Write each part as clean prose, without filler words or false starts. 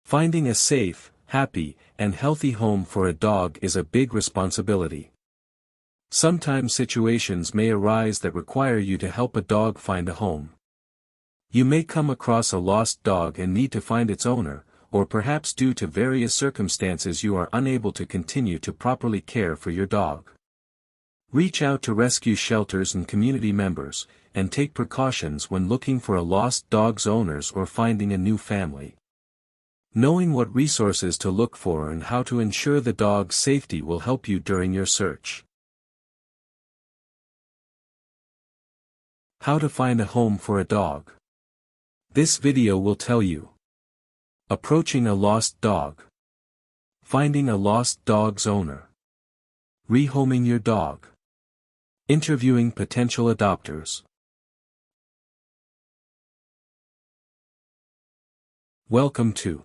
Finding a safe, happy, and healthy home for a dog is a big responsibility. Sometimes situations may arise that require you to help a dog find a home. You may come across a lost dog and need to find its owner, or perhaps due to various circumstances you are unable to continue to properly care for your dog. Reach out to rescue shelters and community members, and take precautions when looking for a lost dog's owners or finding a new family. Knowing what resources to look for and how to ensure the dog's safety will help you during your search. How to find a home for a dog. This video will tell you. Approaching a lost dog. Finding a lost dog's owner. Rehoming your dog. Interviewing potential adopters. Welcome to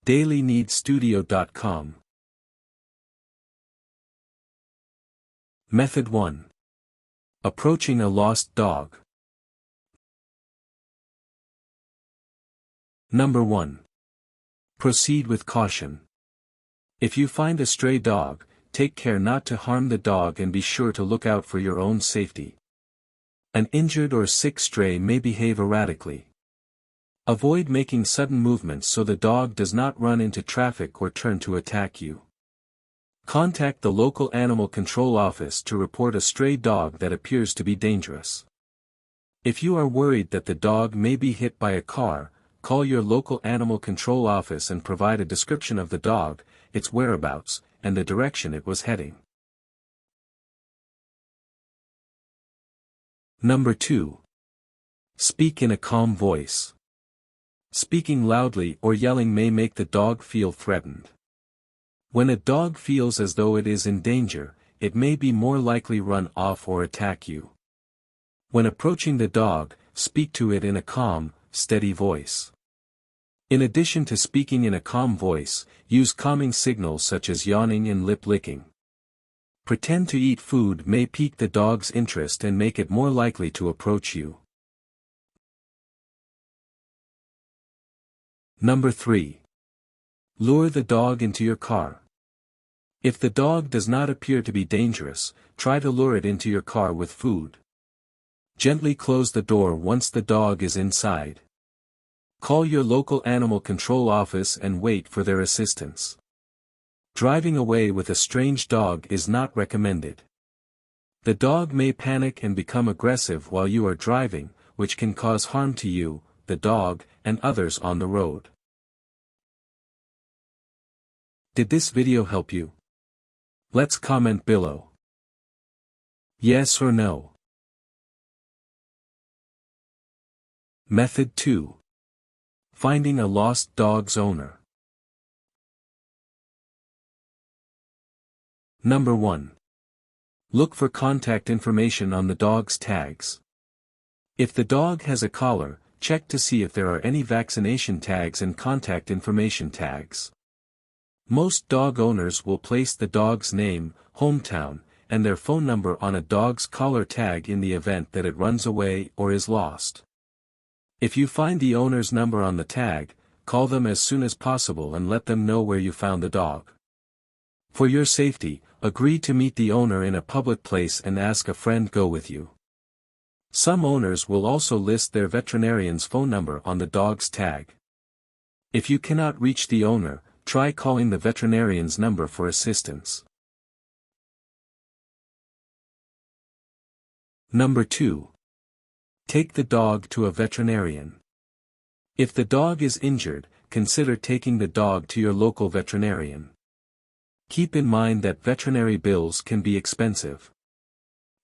DailyNeedStudio.com. Method 1. Approaching a lost dog. Number 1. Proceed with caution. If you find a stray dog, take care not to harm the dog and be sure to look out for your own safety. An injured or sick stray may behave erratically. Avoid making sudden movements so the dog does not run into traffic or turn to attack you. Contact the local animal control office to report a stray dog that appears to be dangerous. If you are worried that the dog may be hit by a car, call your local animal control office and provide a description of the dog, its whereabouts, and the direction it was heading. Number 2. Speak in a calm voice. Speaking loudly or yelling may make the dog feel threatened. When a dog feels as though it is in danger, it may be more likely run off or attack you. When approaching the dog, speak to it in a calm, steady voice. In addition to speaking in a calm voice, use calming signals such as yawning and lip licking. Pretend to eat food may pique the dog's interest and make it more likely to approach you. Number 3. Lure the dog into your car. If the dog does not appear to be dangerous, try to lure it into your car with food. Gently close the door once the dog is inside. Call your local animal control office and wait for their assistance. Driving away with a strange dog is not recommended. The dog may panic and become aggressive while you are driving, which can cause harm to you, the dog, and others on the road. Did this video help you? Let's comment below. Yes or no. Method 2. Finding a lost dog's owner. Number 1. Look for contact information on the dog's tags. If the dog has a collar, check to see if there are any vaccination tags and contact information tags. Most dog owners will place the dog's name, hometown, and their phone number on a dog's collar tag in the event that it runs away or is lost. If you find the owner's number on the tag, call them as soon as possible and let them know where you found the dog. For your safety, agree to meet the owner in a public place and ask a friend go with you. Some owners will also list their veterinarian's phone number on the dog's tag. If you cannot reach the owner, try calling the veterinarian's number for assistance. Number 2. Take the dog to a veterinarian. If the dog is injured, consider taking the dog to your local veterinarian. Keep in mind that veterinary bills can be expensive.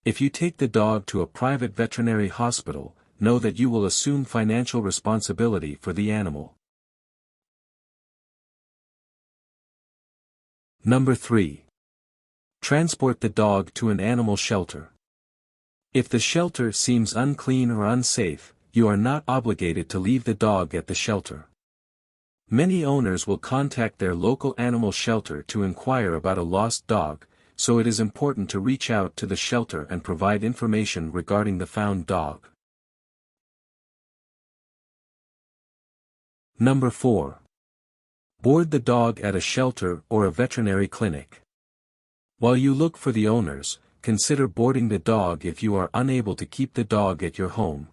If you take the dog to a private veterinary hospital, know that you will assume financial responsibility for the animal. Number 3. Transport the dog to an animal shelter. If the shelter seems unclean or unsafe, you are not obligated to leave the dog at the shelter. Many owners will contact their local animal shelter to inquire about a lost dog, so it is important to reach out to the shelter and provide information regarding the found dog. Number 4. Board the dog at a shelter or a veterinary clinic. While you look for the owners, consider boarding the dog if you are unable to keep the dog at your home.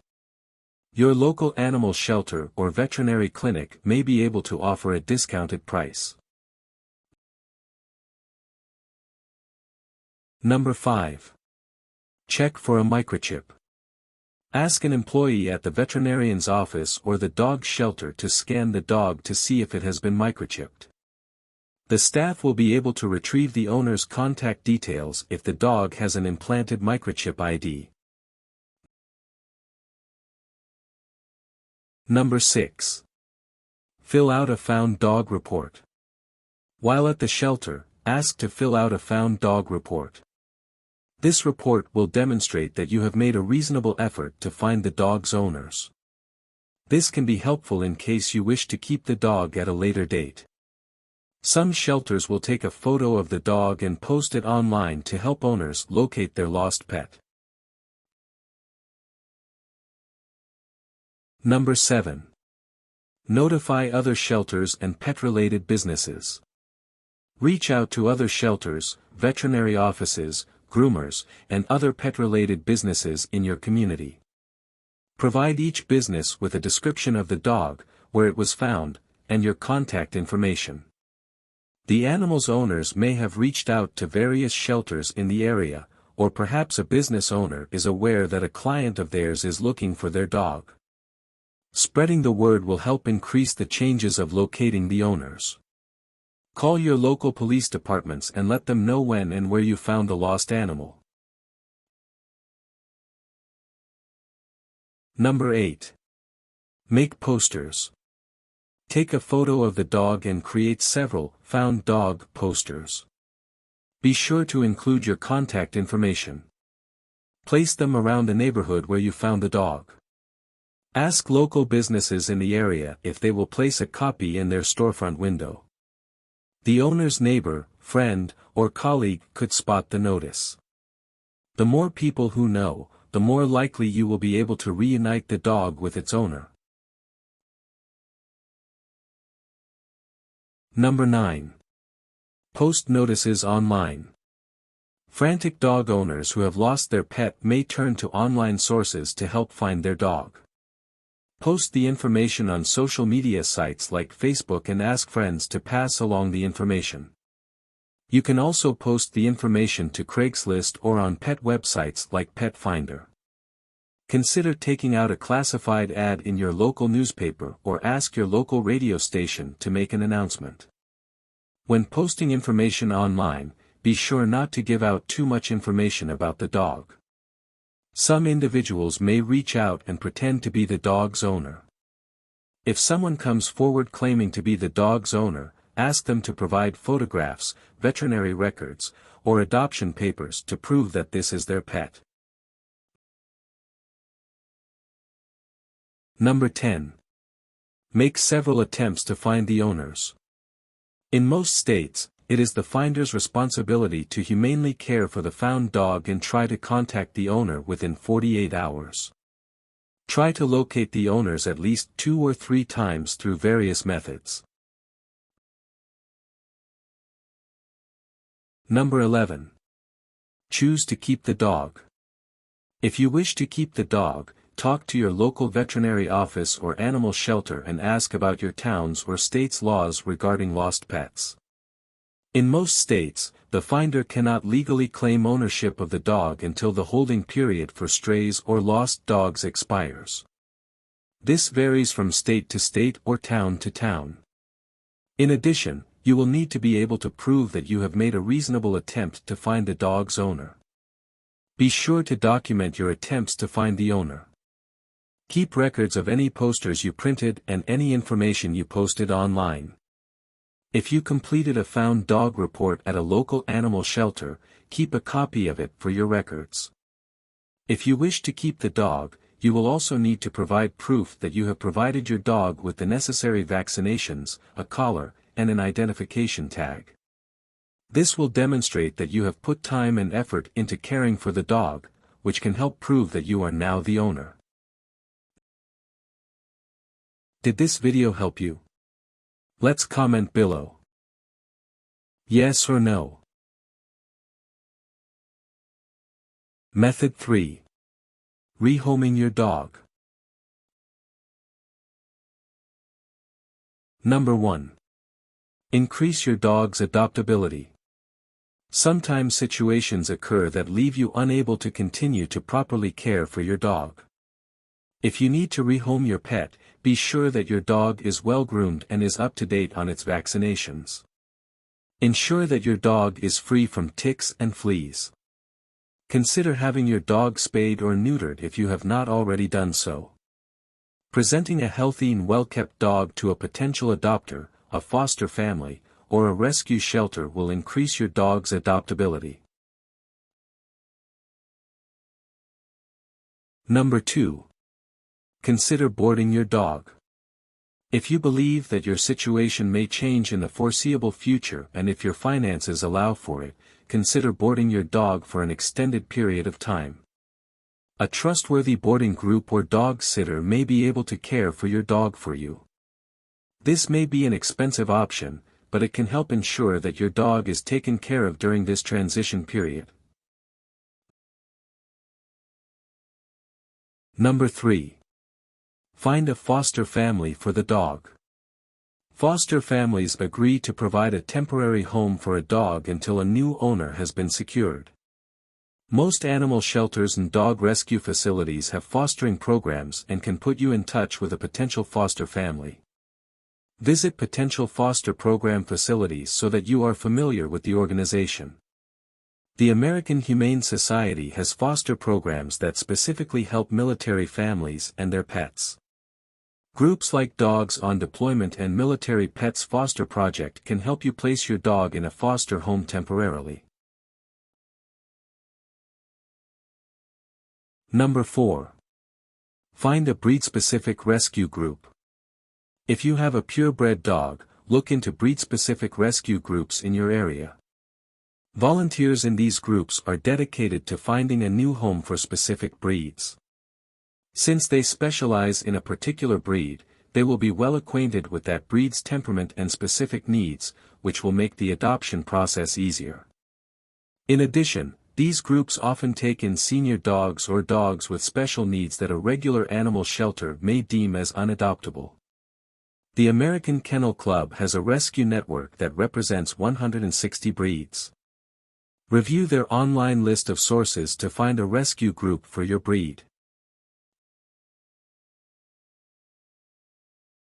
Your local animal shelter or veterinary clinic may be able to offer a discounted price. Number 5. Check for a microchip. Ask an employee at the veterinarian's office or the dog shelter to scan the dog to see if it has been microchipped. The staff will be able to retrieve the owner's contact details if the dog has an implanted microchip ID. Number 6. Fill out a found dog report. While at the shelter, ask to fill out a found dog report. This report will demonstrate that you have made a reasonable effort to find the dog's owners. This can be helpful in case you wish to keep the dog at a later date. Some shelters will take a photo of the dog and post it online to help owners locate their lost pet. Number 7. Notify other shelters and pet-related businesses. Reach out to other shelters, veterinary offices, groomers, and other pet-related businesses in your community. Provide each business with a description of the dog, where it was found, and your contact information. The animal's owners may have reached out to various shelters in the area, or perhaps a business owner is aware that a client of theirs is looking for their dog. Spreading the word will help increase the chances of locating the owners. Call your local police departments and let them know when and where you found the lost animal. Number 8. Make posters. Take a photo of the dog and create several found dog posters. Be sure to include your contact information. Place them around the neighborhood where you found the dog. Ask local businesses in the area if they will place a copy in their storefront window. The owner's neighbor, friend, or colleague could spot the notice. The more people who know, the more likely you will be able to reunite the dog with its owner. Number 9. Post notices online. Frantic dog owners who have lost their pet may turn to online sources to help find their dog. Post the information on social media sites like Facebook and ask friends to pass along the information. You can also post the information to Craigslist or on pet websites like Pet Finder. Consider taking out a classified ad in your local newspaper or ask your local radio station to make an announcement. When posting information online, be sure not to give out too much information about the dog. Some individuals may reach out and pretend to be the dog's owner. If someone comes forward claiming to be the dog's owner, ask them to provide photographs, veterinary records, or adoption papers to prove that this is their pet. Number 10. Make several attempts to find the owners. In most states, it is the finder's responsibility to humanely care for the found dog and try to contact the owner within 48 hours. Try to locate the owners at least 2 or 3 times through various methods. Number 11. Choose to keep the dog. If you wish to keep the dog, talk to your local veterinary office or animal shelter and ask about your town's or state's laws regarding lost pets. In most states, the finder cannot legally claim ownership of the dog until the holding period for strays or lost dogs expires. This varies from state to state or town to town. In addition, you will need to be able to prove that you have made a reasonable attempt to find the dog's owner. Be sure to document your attempts to find the owner. Keep records of any posters you printed and any information you posted online. If you completed a found dog report at a local animal shelter, keep a copy of it for your records. If you wish to keep the dog, you will also need to provide proof that you have provided your dog with the necessary vaccinations, a collar, and an identification tag. This will demonstrate that you have put time and effort into caring for the dog, which can help prove that you are now the owner. Did this video help you? Let's comment below. Yes or no? Method 3. Rehoming your dog. Number 1. Increase your dog's adoptability. Sometimes situations occur that leave you unable to continue to properly care for your dog. If you need to rehome your pet, be sure that your dog is well groomed and is up to date on its vaccinations. Ensure that your dog is free from ticks and fleas. Consider having your dog spayed or neutered if you have not already done so. Presenting a healthy and well-kept dog to a potential adopter, a foster family, or a rescue shelter will increase your dog's adoptability. Number 2. Consider boarding your dog. If you believe that your situation may change in the foreseeable future and if your finances allow for it, consider boarding your dog for an extended period of time. A trustworthy boarding group or dog sitter may be able to care for your dog for you. This may be an expensive option, but it can help ensure that your dog is taken care of during this transition period. Number 3. Find a foster family for the dog. Foster families agree to provide a temporary home for a dog until a new owner has been secured. Most animal shelters and dog rescue facilities have fostering programs and can put you in touch with a potential foster family. Visit potential foster program facilities so that you are familiar with the organization. The American Humane Society has foster programs that specifically help military families and their pets. Groups like Dogs on Deployment and Military Pets Foster Project can help you place your dog in a foster home temporarily. Number 4. Find a breed-specific rescue group. If you have a purebred dog, look into breed-specific rescue groups in your area. Volunteers in these groups are dedicated to finding a new home for specific breeds. Since they specialize in a particular breed, they will be well acquainted with that breed's temperament and specific needs, which will make the adoption process easier. In addition, these groups often take in senior dogs or dogs with special needs that a regular animal shelter may deem as unadoptable. The American Kennel Club has a rescue network that represents 160 breeds. Review their online list of sources to find a rescue group for your breed.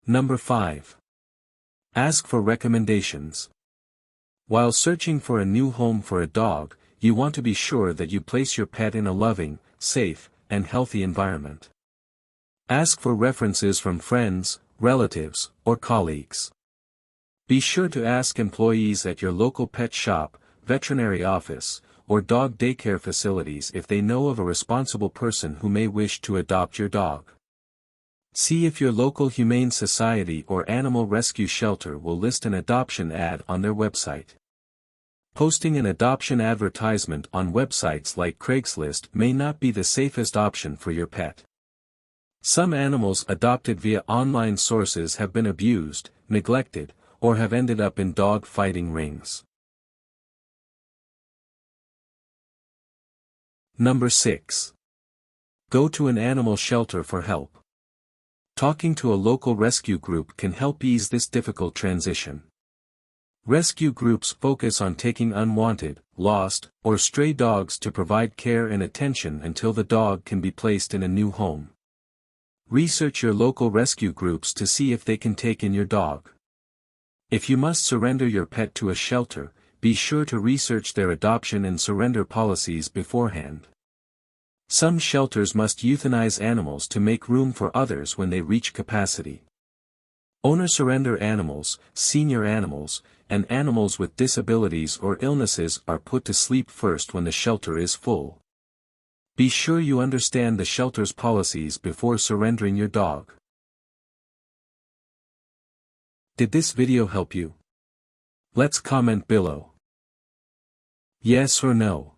Number 5. Ask for recommendations. While searching for a new home for a dog, you want to be sure that you place your pet in a loving, safe, and healthy environment. Ask for references from friends, relatives, or colleagues. Be sure to ask employees at your local pet shop, veterinary office, or dog daycare facilities if they know of a responsible person who may wish to adopt your dog. See if your local humane society or animal rescue shelter will list an adoption ad on their website. Posting an adoption advertisement on websites like Craigslist may not be the safest option for your pet. Some animals adopted via online sources have been abused, neglected, or have ended up in dog fighting rings. Number 6. Go to an animal shelter for help. Talking to a local rescue group can help ease this difficult transition. Rescue groups focus on taking unwanted, lost, or stray dogs to provide care and attention until the dog can be placed in a new home. Research your local rescue groups to see if they can take in your dog. If you must surrender your pet to a shelter, be sure to research their adoption and surrender policies beforehand. Some shelters must euthanize animals to make room for others when they reach capacity. Owner surrender animals, senior animals, and animals with disabilities or illnesses are put to sleep first when the shelter is full. Be sure you understand the shelter's policies before surrendering your dog. Did this video help you? Let's comment below. Yes or no?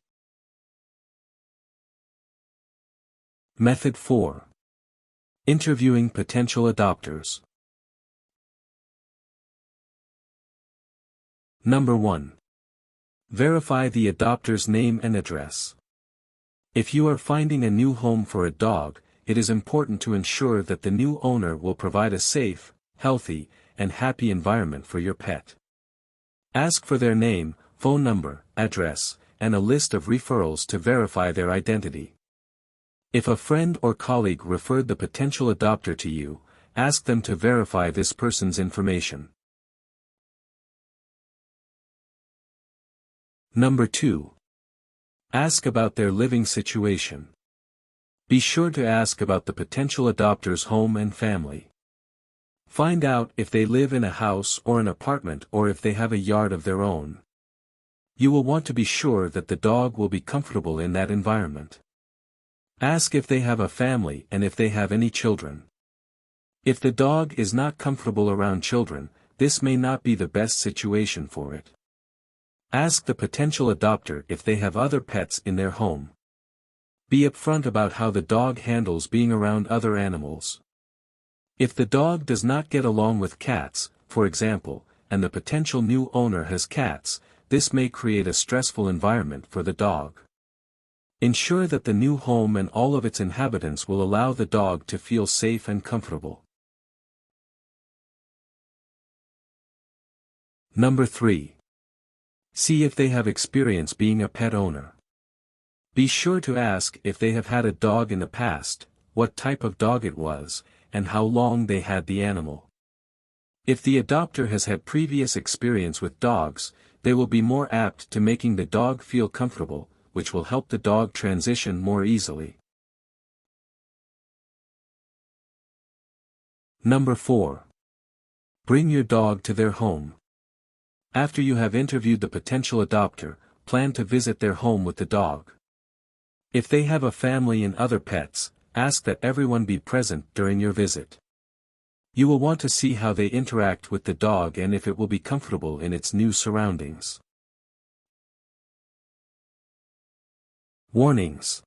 Method 4. Interviewing potential adopters. Number 1. Verify the adopter's name and address. If you are finding a new home for a dog, it is important to ensure that the new owner will provide a safe, healthy, and happy environment for your pet. Ask for their name, phone number, address, and a list of referrals to verify their identity. If a friend or colleague referred the potential adopter to you, ask them to verify this person's information. Number 2. Ask about their living situation. Be sure to ask about the potential adopter's home and family. Find out if they live in a house or an apartment or if they have a yard of their own. You will want to be sure that the dog will be comfortable in that environment. Ask if they have a family and if they have any children. If the dog is not comfortable around children, this may not be the best situation for it. Ask the potential adopter if they have other pets in their home. Be upfront about how the dog handles being around other animals. If the dog does not get along with cats, for example, and the potential new owner has cats, this may create a stressful environment for the dog. Ensure that the new home and all of its inhabitants will allow the dog to feel safe and comfortable. Number 3. See if they have experience being a pet owner. Be sure to ask if they have had a dog in the past, what type of dog it was, and how long they had the animal. If the adopter has had previous experience with dogs, they will be more apt to making the dog feel comfortable, which will help the dog transition more easily. Number 4. Bring your dog to their home. After you have interviewed the potential adopter, plan to visit their home with the dog. If they have a family and other pets, ask that everyone be present during your visit. You will want to see how they interact with the dog and if it will be comfortable in its new surroundings. Warnings.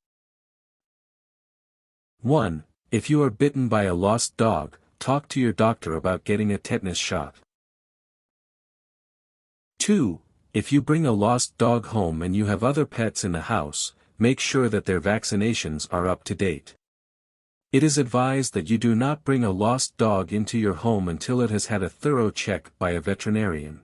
1. If you are bitten by a lost dog, talk to your doctor about getting a tetanus shot. 2. If you bring a lost dog home and you have other pets in the house, make sure that their vaccinations are up to date. It is advised that you do not bring a lost dog into your home until it has had a thorough check by a veterinarian.